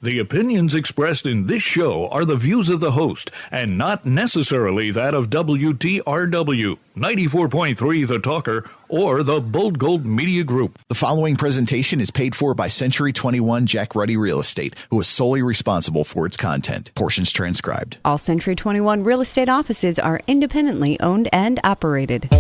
The opinions expressed in this show are the views of the host and not necessarily that of WTRW, 94.3 The Talker, or the Bold Gold Media Group. The following presentation is paid for by Century 21 Jack Ruddy Real Estate, who is solely responsible for its content. Portions transcribed. All Century 21 real estate offices are independently owned and operated.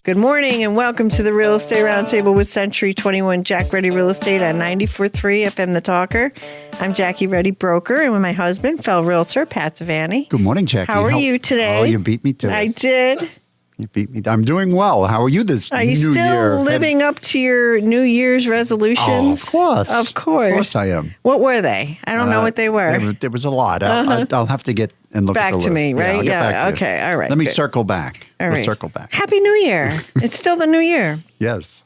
Good morning and welcome to the Real Estate Roundtable with Century 21 Jack Ruddy Real Estate on 94.3 FM The Talker. I'm Jackie Ruddy, broker, and with my husband, fellow realtor, Pat Savani. Good morning, Jackie. How are you today? Oh, you beat me to it. I did. You beat me. I'm doing well. How are you this Are you new still year? living up to your New Year's resolutions? Oh, of course. Of course. Of course I am. What were they? I don't know what they were. There was a lot. I'll have to get and look Back at the to list. me, right? I'll get back to you. Okay. All right. Let me good. circle back. All We'll right. circle back. Happy New Year. It's still the new year. Yes.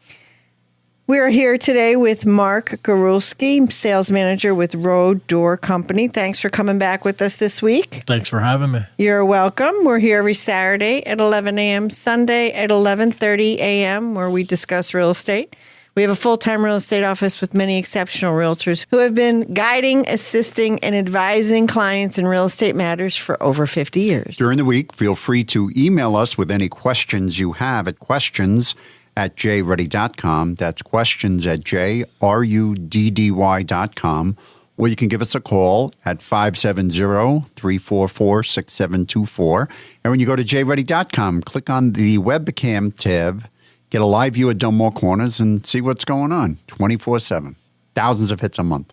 We are here today with Mark Gorulski, sales manager with Road Door Company. Thanks for coming back with us this week. Thanks for having me. You're welcome. We're here every Saturday at 11 a.m., Sunday at 11:30 a.m., where we discuss real estate. We have a full-time real estate office with many exceptional realtors who have been guiding, assisting, and advising clients in real estate matters for over 50 years. During the week, feel free to email us with any questions you have at questions@jruddy.com. That's questions@jruddy.com. Or you can give us a call at 570-344-6724. And when you go to jruddy.com, click on the webcam tab, get a live view of Dunmore Corners, and see what's going on 24/7. Thousands of hits a month.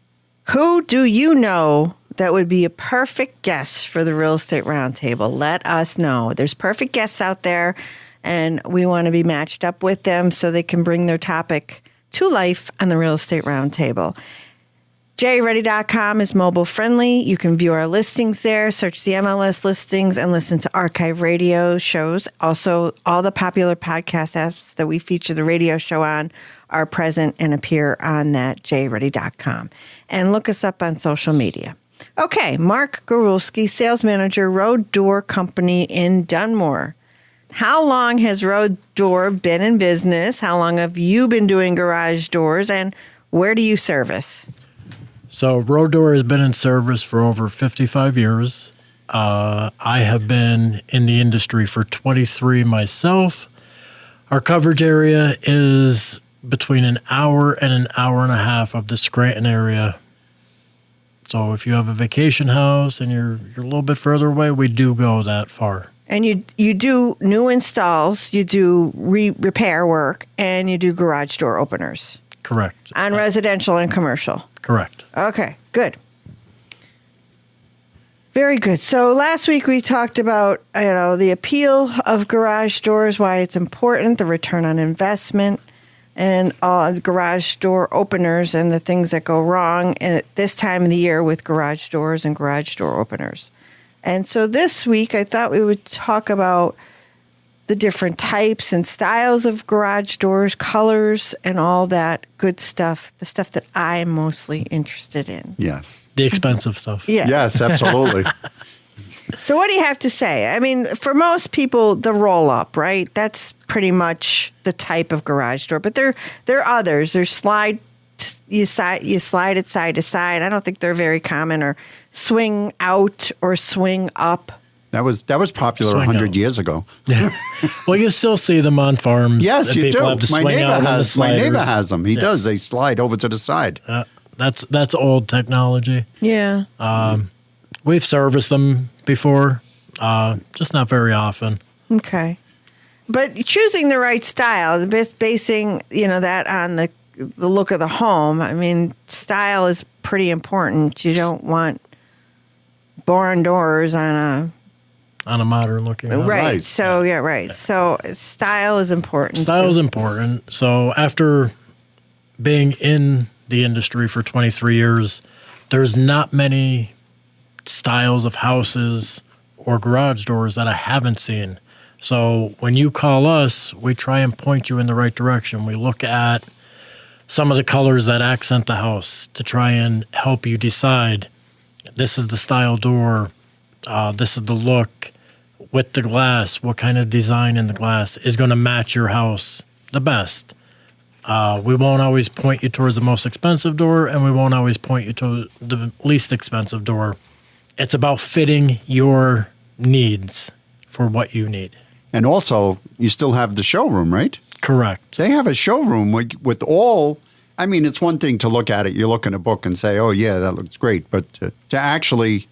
Who do you know that would be a perfect guest for the Real Estate Roundtable? Let us know. There's perfect guests out there, and we want to be matched up with them so they can bring their topic to life on the Real Estate Roundtable. jruddy.com is mobile friendly. You can view our listings there, search the MLS listings, and listen to archive radio shows. Also, all the popular podcast apps that we feature the radio show on are present and appear on that jruddy.com. And look us up on social media. Okay, Mark Gorulski, sales manager, Road Door Company in Dunmore. How long has Road Door been in business? How long have you been doing garage doors? And where do you service? So Road Door has been in service for over 55 years. I have been in the industry for 23 myself. Our coverage area is between an hour and an hour and a half of the Scranton area. So if you have a vacation house and you're a little bit further away, we do go that far. And you do new installs, you do repair work, and you do garage door openers. Correct. On residential and commercial. Correct. Okay, good. Very good. So last week we talked about, the appeal of garage doors, why it's important, the return on investment, and garage door openers and the things that go wrong at this time of the year with garage doors and garage door openers. And so this week I thought we would talk about the different types and styles of garage doors, colors, and all that good stuff, the stuff that I'm mostly interested in. Yes. The expensive stuff. Yes, absolutely. So what do you have to say? I mean, for most people, the roll-up, right? That's pretty much the type of garage door. But there are others. There's you slide it side to side. I don't think they're very common. Or swing out or swing up. That was popular Swing 100 out. years ago. Well, you still see them on farms. Yes, that you people do. have to My swing out on the neighbor sliders. has them. He does. They slide over to the side. That's old technology. Yeah. We've serviced them before, just not very often. Okay. But choosing the right style, basing, that on the look of the home. I mean, style is pretty important. You don't want barn doors on On a modern looking house. right. So, right. So style is important. Style is important. So after being in the industry for 23 years, there's not many styles of houses or garage doors that I haven't seen. So when you call us, we try and point you in the right direction. We look at some of the colors that accent the house to try and help you decide this is the style door, this is the look with the glass, what kind of design in the glass is going to match your house the best. We won't always point you towards the most expensive door, and we won't always point you to the least expensive door. It's about fitting your needs for what you need. And also, you still have the showroom, right? Correct. They have a showroom with all. I mean, it's one thing to look at it. You look in a book and say, "Oh, yeah, that looks great," but to actually,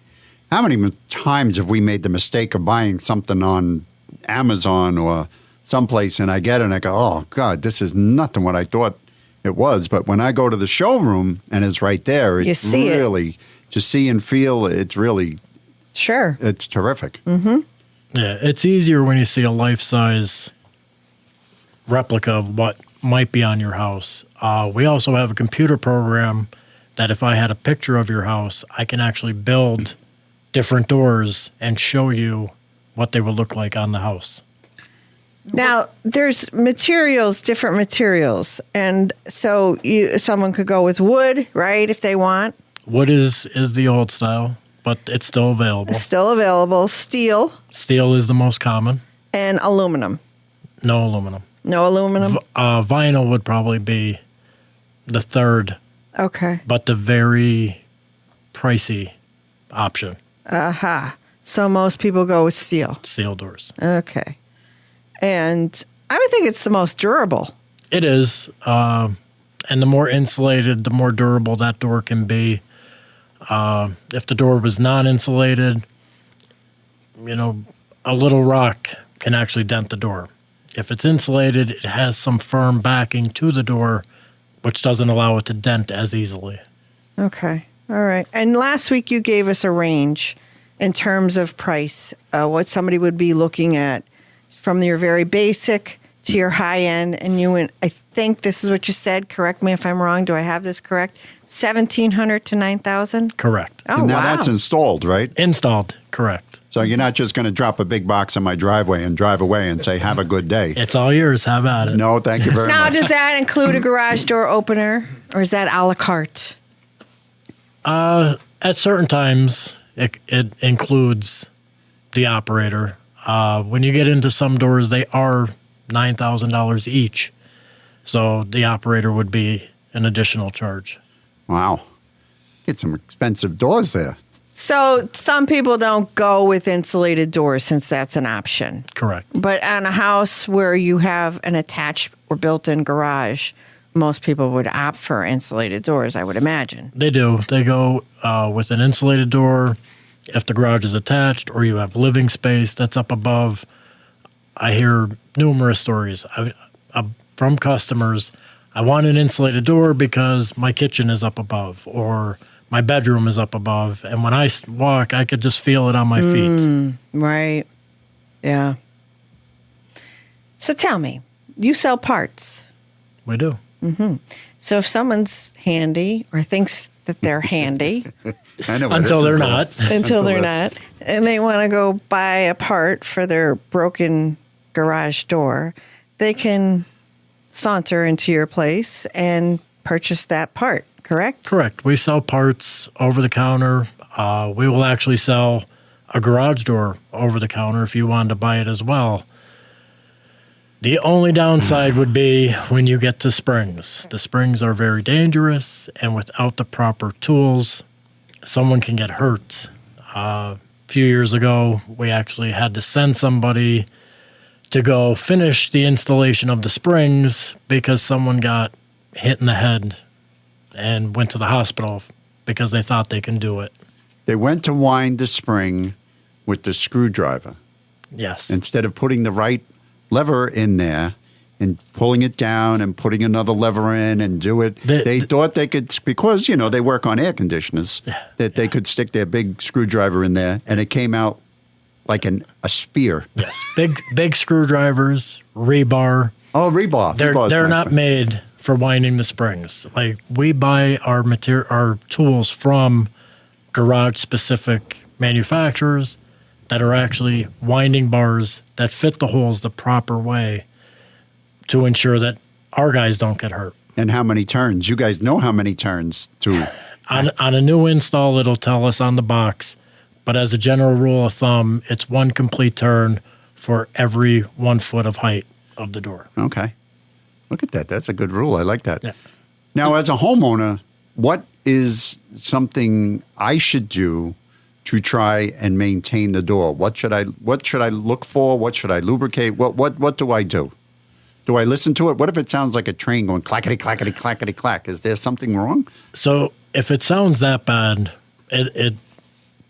how many times have we made the mistake of buying something on Amazon or someplace, and I get it and I go, "Oh God, this is nothing what I thought it was." But when I go to the showroom and it's right there, it's really to see and feel. It's really it's terrific. Mm-hmm. Yeah, it's easier when you see a life-size replica of what might be on your house. We also have a computer program that if I had a picture of your house, I can actually build different doors and show you what they would look like on the house. Now, there's materials, different materials. And so someone could go with wood, right, if they want. Wood is the old style, but it's still available. Still available. Steel. Steel is the most common. And aluminum. No aluminum. No aluminum? Vinyl would probably be the third. Okay. But the very pricey option. Aha. So most people go with steel. Steel doors. Okay. And I would think it's the most durable. It is. And the more insulated, the more durable that door can be. If the door was non-insulated, a little rock can actually dent the door. If it's insulated, it has some firm backing to the door, which doesn't allow it to dent as easily. Okay. All right. And last week you gave us a range in terms of price, what somebody would be looking at from your very basic to your high end. And you went, I think this is what you said. Correct me if I'm wrong. Do I have this correct? $1,700 to $9,000? Correct. Oh, and now wow. that's installed, right? Installed. Correct. So you're not just going to drop a big box in my driveway and drive away and say, "Have a good day." It's all yours. Have at it. No, thank you very Now, much. does that include a garage door opener, or is that a la carte? At certain times, it includes the operator. When you get into some doors, they are $9,000 each. So the operator would be an additional charge. Wow. Get some expensive doors there. So some people don't go with insulated doors since that's an option. Correct. But on a house where you have an attached or built-in garage, most people would opt for insulated doors, I would imagine. They do. They go with an insulated door if the garage is attached or you have living space that's up above. I hear numerous stories from customers. I want an insulated door because my kitchen is up above or my bedroom is up above. And when I walk, I could just feel it on my feet. Right. Yeah. So tell me, you sell parts. We do. Mm-hmm. So if someone's handy or thinks that they're handy I know Until they're not. until they're not, and they want to go buy a part for their broken garage door, they can saunter into your place and purchase that part, correct? Correct. We sell parts over the counter. We will actually sell a garage door over the counter if you wanted to buy it as well. The only downside would be when you get to springs. The springs are very dangerous, and without the proper tools, someone can get hurt. A few years ago, we actually had to send somebody to go finish the installation of the springs because someone got hit in the head and went to the hospital because they thought they can do it. They went to wind the spring with the screwdriver. Yes. Instead of putting the right lever in there and pulling it down and putting another lever in and do it. They thought they could, because, they work on air conditioners, that they could stick their big screwdriver in there, and it came out like a spear. Yes. Big screwdrivers, rebar. Oh, rebar. They're not made for winding the springs. Like, we buy our tools from garage-specific manufacturers that are actually winding bars that fit the holes the proper way to ensure that our guys don't get hurt. And how many turns? You guys know how many turns to... On a new install, it'll tell us on the box. But as a general rule of thumb, it's one complete turn for every 1 foot of height of the door. Okay. Look at that. That's a good rule. I like that. Yeah. Now, as a homeowner, what is something I should do to try and maintain the door? What should I look for? What should I lubricate? What do I do? Do I listen to it? What if it sounds like a train going clackety, clackety, clackety, clack? Is there something wrong? So if it sounds that bad, it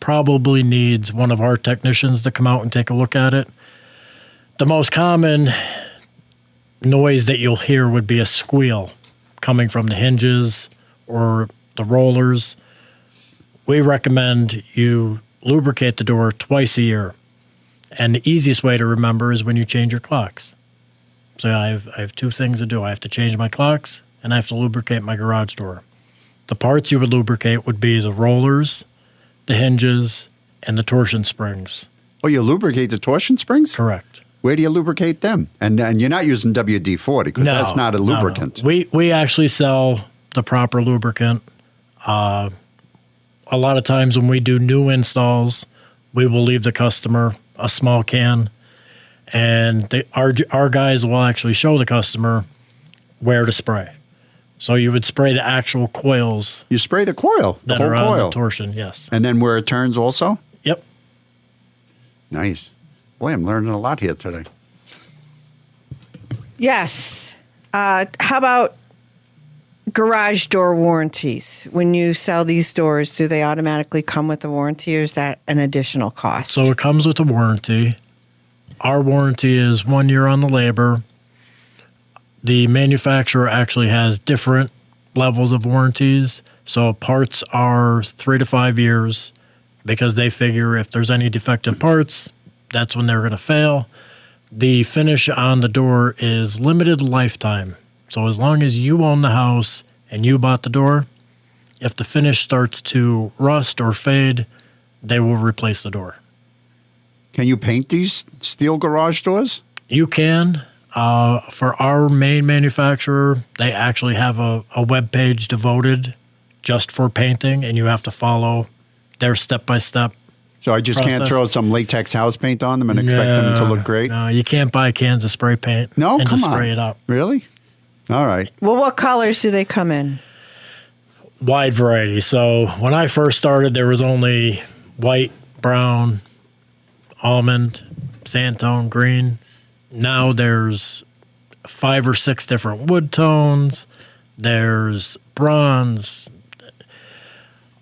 probably needs one of our technicians to come out and take a look at it. The most common noise that you'll hear would be a squeal coming from the hinges or the rollers. We recommend you lubricate the door twice a year. And the easiest way to remember is when you change your clocks. So I have two things to do. I have to change my clocks and I have to lubricate my garage door. The parts you would lubricate would be the rollers, the hinges, and the torsion springs. Oh, you lubricate the torsion springs? Correct. Where do you lubricate them? And you're not using WD-40 because that's not a lubricant. No. We actually sell the proper lubricant. A lot of times when we do new installs, we will leave the customer a small can, and our guys will actually show the customer where to spray. So you would spray the actual coils. You spray the coil, the that whole are on coil. the torsion, yes. And then where it turns also? Yep. Nice. Boy, I'm learning a lot here today. Yes. How about garage door warranties? When you sell these doors, do they automatically come with a warranty, or is that an additional cost? So it comes with a warranty. Our warranty is 1 year on the labor. The manufacturer actually has different levels of warranties. So parts are 3 to 5 years because they figure if there's any defective parts, that's when they're going to fail. The finish on the door is limited lifetime. So as long as you own the house and you bought the door, if the finish starts to rust or fade, they will replace the door. Can you paint these steel garage doors? You can. For our main manufacturer, they actually have a web page devoted just for painting, and you have to follow their step-by-step. So I just can't process. throw some latex house paint on them and expect them to look great? No, you can't buy cans of spray paint No, and come just on. spray it up. Really? All right. Well, what colors do they come in? Wide variety. So when I first started, there was only white, brown, almond, sandtone, green. Now there's 5 or 6 different wood tones. There's bronze.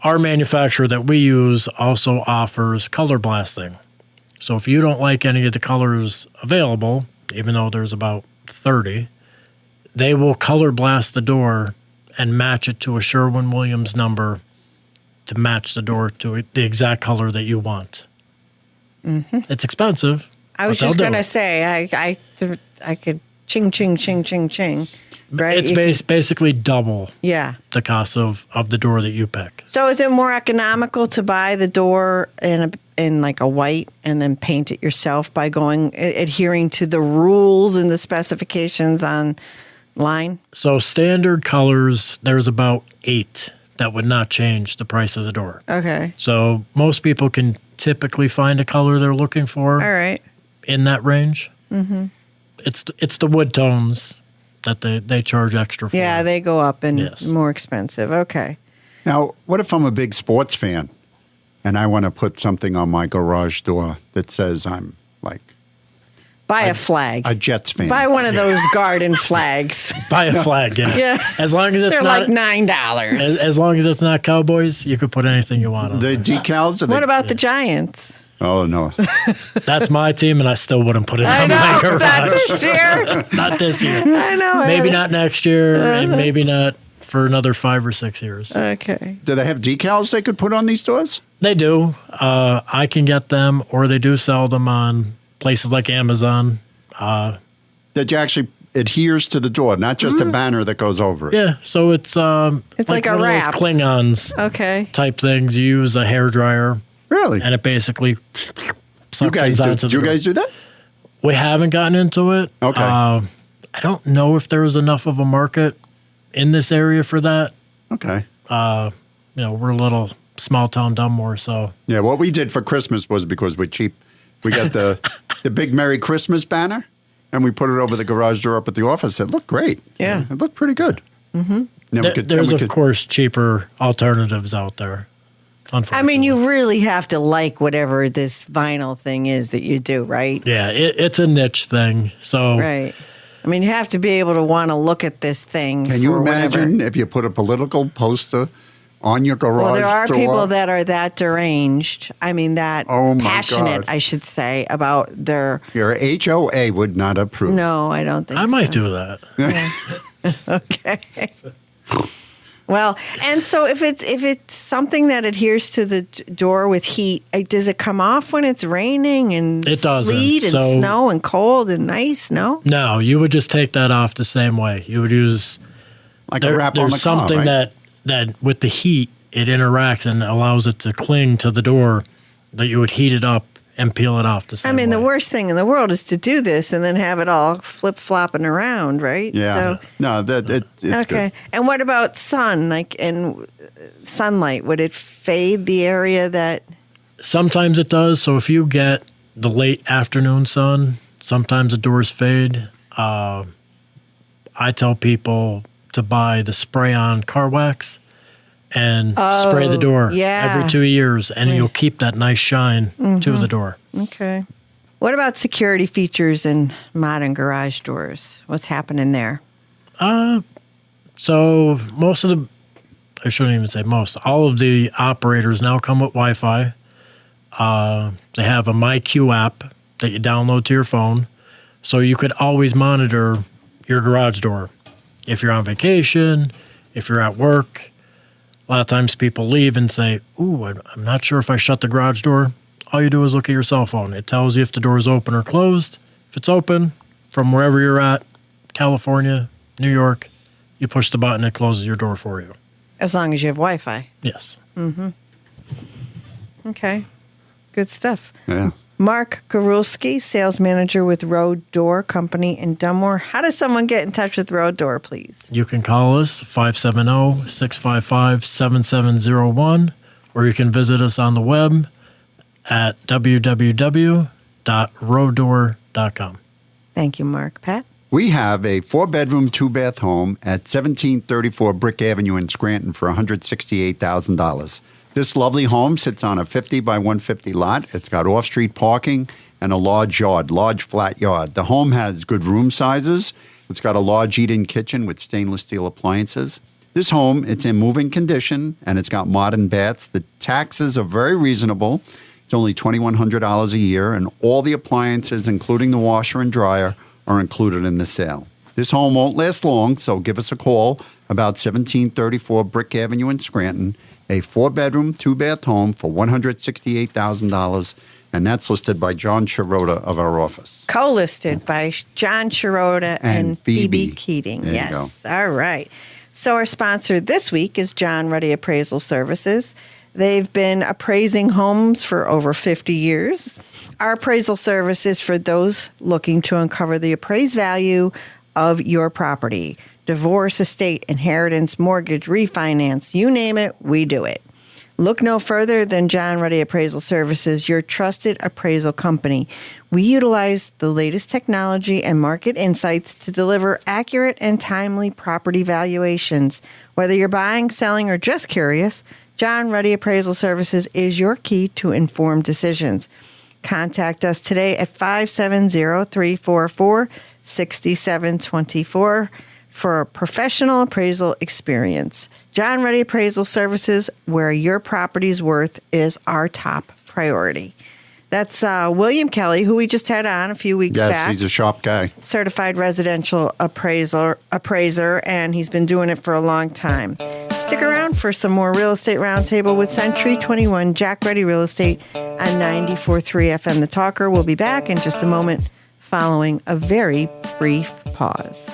Our manufacturer that we use also offers color blasting. So if you don't like any of the colors available, even though there's about 30, they will color blast the door and match it to a Sherwin-Williams number to match the door to the exact color that you want. Mm-hmm. It's expensive. I was but just they'll do going to it. say, I could ching, ching, ching, ching, ching. Right? It's basically double Yeah. the cost of the door that you pick. So is it more economical to buy the door in like a white and then paint it yourself by adhering to the rules and the specifications online? So standard colors, there's about 8 that would not change the price of the door. Okay. So most people can typically find a color they're looking for All right. in that range. Mm-hmm. It's the wood tones that they charge extra for. Yeah, they go up and Yes. more expensive. Okay. Now, what if I'm a big sports fan and I want to put something on my garage door that says I'm like Buy a flag. a Jets fan? Buy one of those garden flags. Buy a flag, yeah. Yeah. As long as it's They're not like $9. as long as it's not Cowboys, you could put anything you want on. The decals? Are What they- about the Giants? Oh, no. That's my team, and I still wouldn't put it I on my know. garage. Not this year. Not this year. I know. Maybe not next year, and maybe not for another 5 or 6 years. Okay. Do they have decals they could put on these doors? They do. I can get them, or they do sell them on places like Amazon. That you actually adheres to the door, not just a banner that goes over it. Yeah, so it's like a one wrap. of those Klingons Okay. type things. You use a hairdryer, Really? and it basically You guys suctions do, onto the do you door. guys do that? We haven't gotten into it. Okay. I don't know if there's enough of a market in this area for that. Okay. We're a little small town Dunmore, so Yeah, what we did for Christmas was because we're cheap. We got the big Merry Christmas banner, And we put it over the garage door up at the office. It looked great. Yeah. It looked pretty good. Mm-hmm. There's, of course, cheaper alternatives out there. I mean, you really have to like whatever this vinyl thing is that you do, right? Yeah, it's a niche thing. So right. I mean, you have to be able to want to look at this thing. Can you imagine if you put a political poster on your garage door? Well, there are people that are that deranged. I mean, that passionate, God. I should say, about their... Your HOA would not approve. No, I don't think so. I might do that. Yeah. Okay. Well, and so if it's something that adheres to the door with heat, does it come off when it's raining and it doesn't. sleet and snow and cold and ice? No? No, you would just take that off the same way. You would use like a wrap on the car, something right? that with the heat it interacts and allows it to cling to the door. That you would heat it up and peel it off the same way. The worst thing in the world is to do this and then have it all flip-flopping around, right? Yeah. So, no, it's okay. good. And what about sun? And sunlight, would it fade the area that... Sometimes it does. So if you get the late afternoon sun, sometimes the doors fade. I tell people to buy the spray-on car wax and spray the door every 2 years, and you'll keep that nice shine to the door. Okay. What about security features in modern garage doors? What's happening there? So most of the, I shouldn't even say most, all of the operators now come with Wi-Fi. They have a MyQ app that you download to your phone, so you could always monitor your garage door. If you're on vacation, if you're at work. A lot of times people leave and say, ooh, I'm not sure if I shut the garage door. All you do is look at your cell phone. It tells you if the door is open or closed. If it's open, from wherever you're at, California, New York, you push the button, it closes your door for you. As long as you have Wi-Fi. Yes. Mm-hmm. Okay. Good stuff. Yeah. Mark Garulski, sales manager with Road Door Company in Dunmore. How does someone get in touch with Road Door, please? You can call us 570-655-7701, or you can visit us on the web at www.roaddoor.com. Thank you, Mark. Pat? We have a 4-bedroom, 2-bath home at 1734 Brick Avenue in Scranton for $168,000. This lovely home sits on a 50 by 150 lot. It's got off-street parking and a large flat yard. The home has good room sizes. It's got a large eat-in kitchen with stainless steel appliances. This home, it's in moving condition, and it's got modern baths. The taxes are very reasonable. It's only $2,100 a year, and all the appliances, including the washer and dryer, are included in the sale. This home won't last long, so give us a call about 1734 Brick Avenue in Scranton. A 4-bedroom, 2-bath home for $168,000, and that's listed by John Sharota of our office. Co-listed by John Sharota and Phoebe Keating. There yes. you go. All right. So our sponsor this week is John Ruddy Appraisal Services. They've been appraising homes for over 50 years. Our appraisal service is for those looking to uncover the appraised value of your property. Divorce, estate, inheritance, mortgage, refinance, you name it, we do it. Look no further than John Ruddy Appraisal Services, your trusted appraisal company. We utilize the latest technology and market insights to deliver accurate and timely property valuations. Whether you're buying, selling, or just curious, John Ruddy Appraisal Services is your key to informed decisions. Contact us today at 570-344-6724 for a professional appraisal experience. John Ruddy Appraisal Services, where your property's worth is our top priority. That's William Kelly, who we just had on a few weeks back. Yes, he's a sharp guy. Certified residential appraiser, and he's been doing it for a long time. Stick around for some more Real Estate Roundtable with Century 21 Jack Ruddy Real Estate on 94.3 FM The Talker. We'll be back in just a moment following a very brief pause.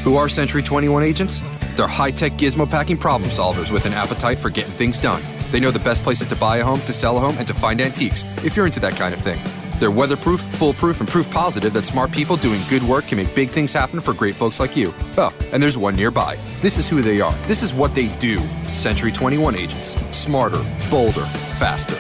Who are Century 21 agents? They're high-tech gizmo-packing problem solvers with an appetite for getting things done. They know the best places to buy a home, to sell a home, and to find antiques, if you're into that kind of thing. They're weatherproof, foolproof, and proof positive that smart people doing good work can make big things happen for great folks like you. Oh, and there's one nearby. This is who they are. This is what they do. Century 21 agents. Smarter, bolder, faster.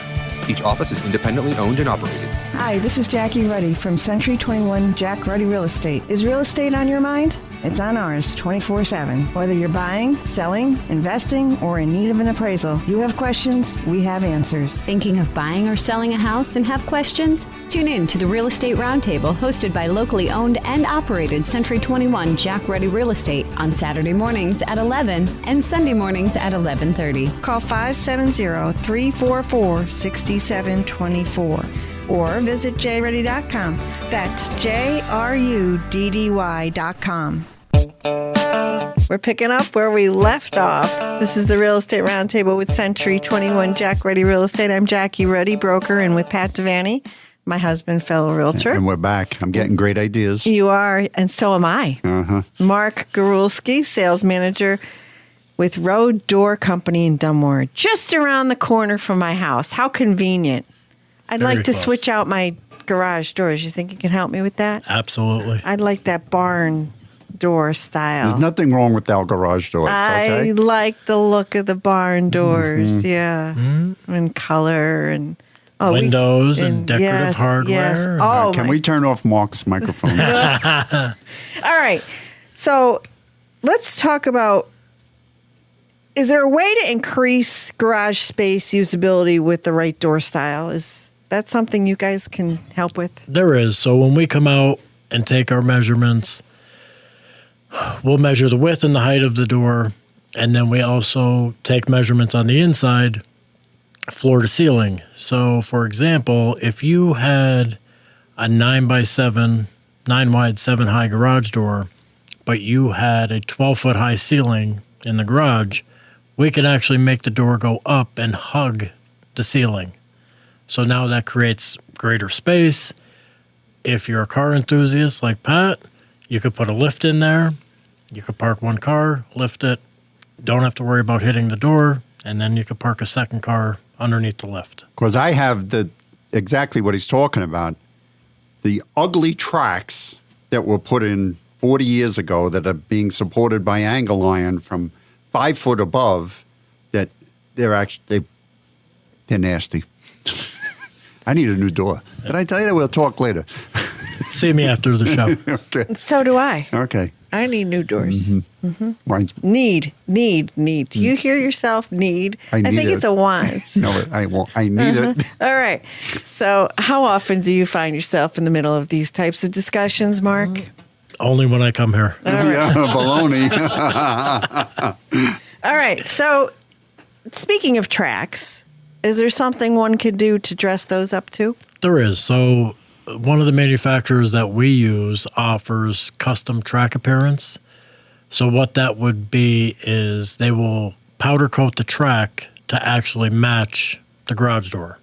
Each office is independently owned and operated. Hi, this is Jackie Ruddy from Century 21 Jack Ruddy Real Estate. Is real estate on your mind? It's on ours 24/7. Whether you're buying, selling, investing, or in need of an appraisal, you have questions, we have answers. Thinking of buying or selling a house and have questions? Tune in to the Real Estate Roundtable hosted by locally owned and operated Century 21 Jack Ruddy Real Estate on Saturday mornings at 11 and Sunday mornings at 11:30. Call 570-344-6724 or visit jruddy.com. That's JRUDDY.com. We're picking up where we left off. This is the Real Estate Roundtable with Century 21 Jack Ruddy Real Estate. I'm Jackie Ruddy, broker, and with Pat Devaney, my husband, fellow realtor. And we're back. I'm getting great ideas. You are, and so am I. Mark Garulski, sales manager with Road Door Company in Dunmore, just around the corner from my house. How convenient. I'd Very like to close. switch out my garage doors. You think you can help me with that? Absolutely. I'd like that barn door style. There's nothing wrong with our garage doors, okay? I like the look of the barn doors, yeah, and color and Windows and decorative hardware. Yes. And- Oh, Can we turn off Mark's microphone? All right. So let's talk about, is there a way to increase garage space usability with the right door style? Is that something you guys can help with? There is. So when we come out and take our measurements, we'll measure the width and the height of the door, and then we also take measurements on the inside, floor to ceiling. So, for example, if you had a 9x7, 9 wide, 7 high garage door, but you had a 12-foot high ceiling in the garage, we can actually make the door go up and hug the ceiling. So now that creates greater space. If you're a car enthusiast like Pat, you could put a lift in there. You could park one car, lift it, don't have to worry about hitting the door, and then you could park a second car underneath the lift. Because I have exactly what he's talking about. The ugly tracks that were put in 40 years ago that are being supported by angle iron from 5 foot above, that they're nasty. I need a new door. Did I tell you that? We'll talk later. See me after the show. Okay. So do I. Okay. I need new doors. Mine's, Need. Do you hear yourself? Need. I need think it. it's a want. no, I won't. I need it. All right. So how often do you find yourself in the middle of these types of discussions, Mark? Only when I come here. Yeah, baloney. All right. So speaking of tracks, is there something one could do to dress those up too? There is. So one of the manufacturers that we use offers custom track appearance. So what that would be is they will powder coat the track to actually match the garage door.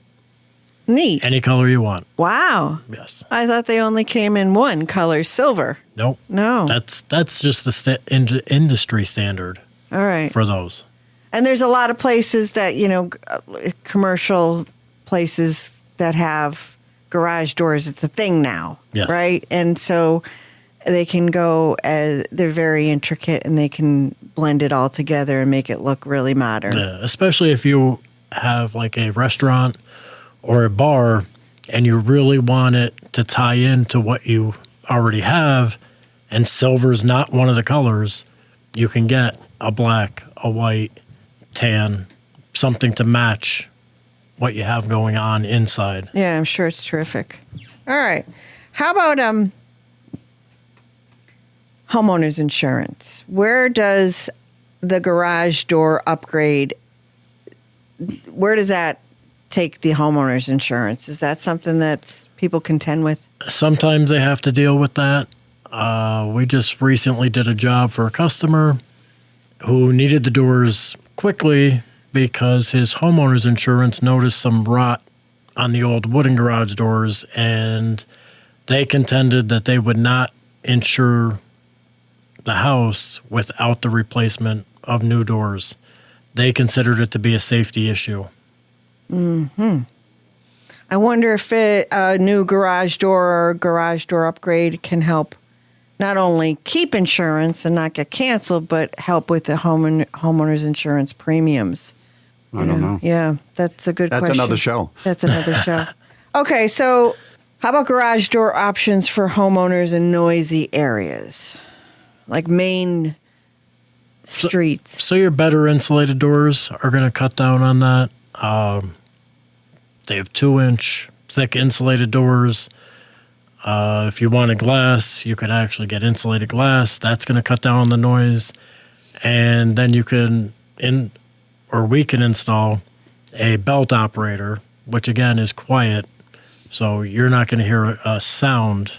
Neat. Any color you want. Wow. Yes. I thought they only came in one color, silver. Nope. No. That's just the industry standard All right. for those. And there's a lot of places that, commercial places that have garage doors. It's a thing now, Yes. right? And so they can go they're very intricate and they can blend it all together and make it look really modern. Yeah, especially if you have like a restaurant or a bar and you really want it to tie into what you already have, and silver's not one of the colors, you can get a black, a white, tan, something to match what you have going on inside. Yeah, I'm sure it's terrific. All right. How about homeowners insurance? Where does the garage door upgrade, where does that take the homeowners insurance? Is that something that people contend with? Sometimes they have to deal with that. We just recently did a job for a customer who needed the doors quickly because his homeowner's insurance noticed some rot on the old wooden garage doors, and they contended that they would not insure the house without the replacement of new doors. They considered it to be a safety issue. I wonder if a new garage door or garage door upgrade can help not only keep insurance and not get canceled, but help with the homeowner's insurance premiums. I don't know. Yeah, that's a good question. That's another show. That's another show. Okay, so how about garage door options for homeowners in noisy areas, like main streets? So your better insulated doors are going to cut down on that. They have 2-inch thick insulated doors. If you wanted glass, you could actually get insulated glass. That's going to cut down on the noise. And then you can we can install a belt operator, which again is quiet. So you're not going to hear a sound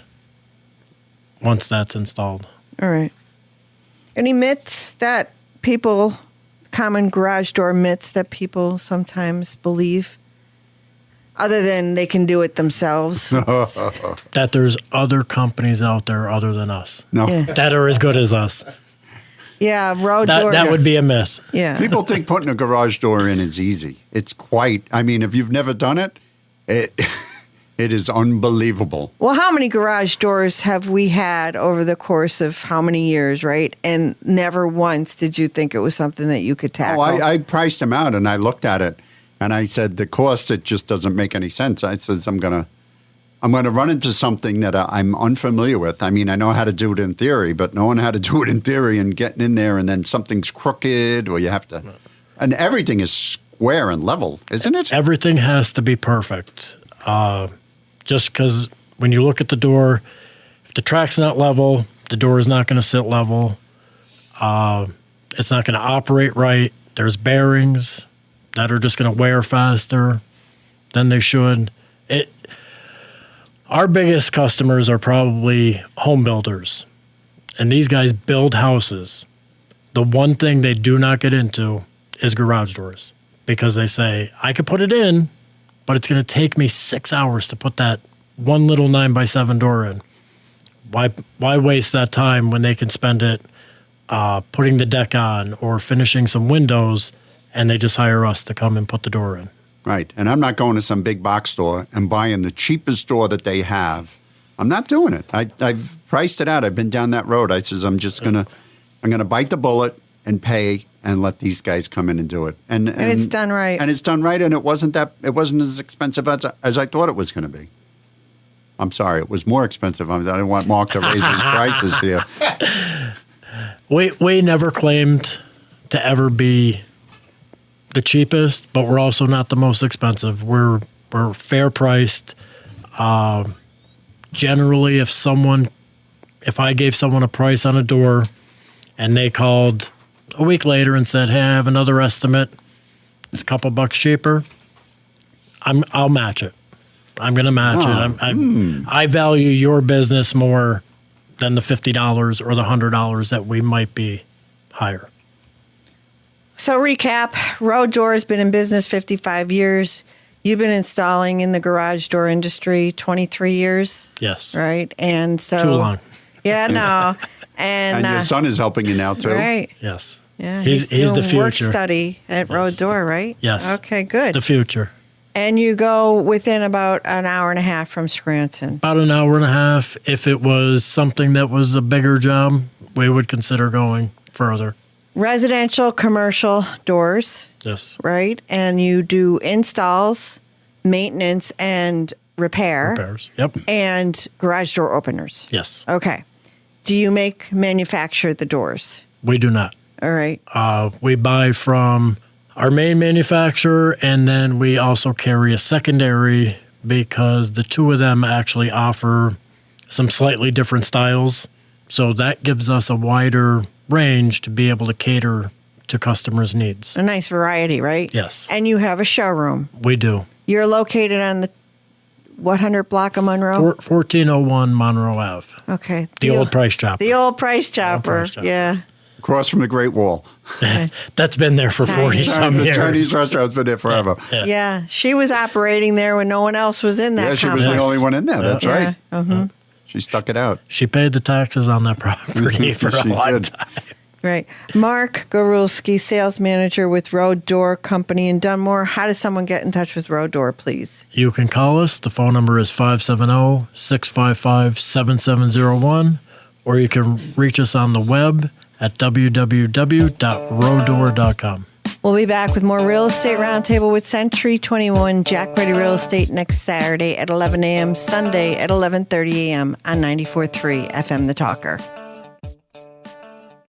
once that's installed. All right. Any myths that people, common garage door myths that people sometimes believe? Other than they can do it themselves. That there's other companies out there other than us. No. Yeah. That are as good as us. Yeah, road door. That would be a miss. Yeah. People think putting a garage door in is easy. It's quite, I mean, if you've never done it, it is unbelievable. Well, how many garage doors have we had over the course of how many years, right? And never once did you think it was something that you could tackle. I priced them out and I looked at it and I said, the cost, it just doesn't make any sense. I said, I'm going to run into something that I'm unfamiliar with. I mean, I know how to do it in theory, but knowing how to do it in theory and getting in there and then something's crooked or you have to, and everything is square and level, isn't it? Everything has to be perfect. Just because when you look at the door, if the track's not level, the door is not going to sit level. It's not going to operate right. There's bearings that are just going to wear faster than they should. Our biggest customers are probably home builders, and these guys build houses. The one thing they do not get into is garage doors because they say, I could put it in, but it's going to take me 6 hours to put that one little 9x7 door in. Why waste that time when they can spend it putting the deck on or finishing some windows, and they just hire us to come and put the door in? Right. And I'm not going to some big box store and buying the cheapest door that they have. I'm not doing it. I've priced it out. I've been down that road. I says, I'm going to bite the bullet and pay and let these guys come in and do it. And it's done right. And it's done right. And it wasn't as expensive as I thought it was going to be. I'm sorry. It was more expensive. I didn't want Mark to raise his prices here. We never claimed to ever be the cheapest, but we're also not the most expensive. We're fair priced. Generally, if I gave someone a price on a door and they called a week later and said, hey, I have another estimate, it's a couple bucks cheaper, I'll match it. I'm going to match it. I value your business more than the $50 or the $100 that we might be higher. So recap, Road Door has been in business 55 years. You've been installing in the garage door industry 23 years. Yes. Right? And so... Too long. Yeah, no. And your son is helping you now, too? Right. Yes. Yeah, He's doing the future. Work study at Road Door, right? Yes. Okay, good. The future. And you go within about an hour and a half from Scranton. About an hour and a half. If it was something that was a bigger job, we would consider going further. Residential, commercial doors. Yes. Right? And you do installs, maintenance, and Repairs. Yep. And garage door openers. Yes. Okay. Do you manufacture the doors? We do not. All right. We buy from our main manufacturer, and then we also carry a secondary because the two of them actually offer some slightly different styles. So that gives us a wider range to be able to cater to customers' needs. A nice variety, right? Yes. And you have a showroom. We do. You're located on the 100 block of Monroe? 1401 Monroe Ave. Okay. The old Price Chopper. The old Price Chopper. Yeah. Across from the Great Wall. That's been there for 40-some years. The Chinese restaurant's been there forever. Yeah. She was operating there when no one else was in that Yeah, she was the only one in there. That's right. Uh-huh. She stuck it out. She paid the taxes on that property for a long time. Right. Mark Gorulski, sales manager with Road Door Company in Dunmore. How does someone get in touch with Road Door, please? You can call us. The phone number is 570-655-7701, or you can reach us on the web at www.roaddoor.com. We'll be back with more Real Estate Roundtable with Century 21 Jack Ready Real Estate next Saturday at 11 a.m., Sunday at 11:30 a.m. on 94.3 FM The Talker.